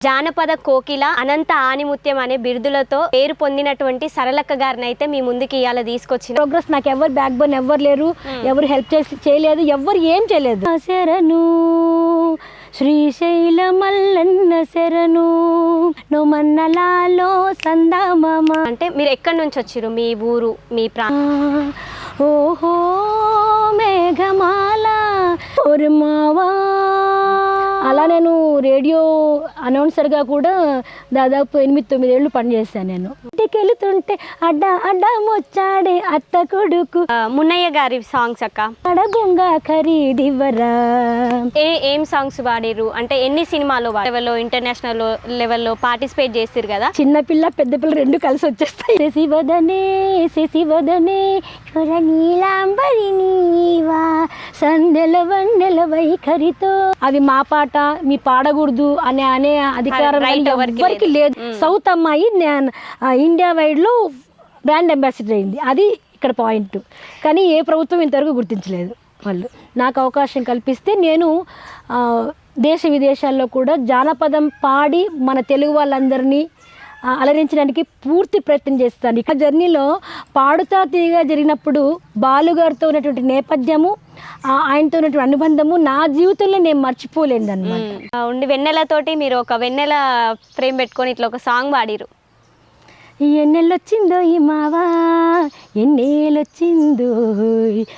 జానపద కోకిల అనంత ఆనిముత్యం అనే బిరుదులతో పేరు పొందినటువంటి సరళక్క గారిని అయితే మీ ముందుకి ఇవాళ తీసుకొచ్చిన. ప్రోగ్రెస్ నాకు ఎవరు బ్యాక్ బోన్ ఎవరు లేరు, ఎవరు హెల్ప్ చేయలేదు, ఎవరు ఏం చేయలేదు. శరణు శ్రీశైల మల్లన్న శరణు నొమన్నలాలో సందామామ. అంటే మీరు ఎక్కడి నుంచి వచ్చారు, మీ ఊరు, మీ ప్రాంతం? ఓహో మేఘమాల ఒరుమావా. అలా నేను రేడియో అనౌన్సర్గా కూడా దాదాపు 8-9 ఏళ్ళు పనిచేశాను. నేను ఇంటికి వెళుతుంటే అడ్డ మొచ్చాడే అత్త కొడుకు. మున్నయ్య గారి సాంగ్స్ అక్క అడగుంగా ఖరీదివ్వరా. ఏం సాంగ్స్ పాడిరు అంటే ఎన్ని సినిమాలో లెవెల్లో ఇంటర్నేషనల్ లెవెల్లో పార్టిసిపేట్ చేస్తారు కదా? చిన్నపిల్ల పెద్ద పిల్ల రెండు కలిసి వచ్చేస్తాయి. శశివదనే శశివదనే నీలాంబరి నీవా సందెల వందెల వైఖరితో. అది మా పాట, మీ పాడకూడదు అనే అధికారం ఎవరికి లేదు. సౌత్ అమ్మాయి ఇండియా వైడ్ లో బ్రాండ్ అంబాసిడర్ అయింది. అది ఇక్కడ పాయింట్. కానీ ఏ ప్రభుత్వం ఇంతవరకు గుర్తించలేదు. వాళ్ళు నాకు అవకాశం కల్పిస్తే నేను దేశ విదేశాల్లో కూడా జానపదం పాడి మన తెలుగు వాళ్ళందరినీ అలరించడానికి పూర్తి ప్రయత్నం చేస్తాను. ఇక్కడ జర్నీలో పాడుతా తీగా జరిగినప్పుడు బాలుగారితో ఉన్నటువంటి నేపథ్యము, ఆయనతో ఉన్నటువంటి అనుబంధము నా జీవితంలో నేను మర్చిపోలేను అన్నమాట. ఉండి వెన్నెలతోటి మీరు ఒక వెన్నెల ఫ్రేమ్ పెట్టుకొని ఇట్లా ఒక సాంగ్ పాడిరు. ఎన్నెళ్ళొచ్చిందో ఈ మావా ఎన్నేళ్ళొచ్చిందో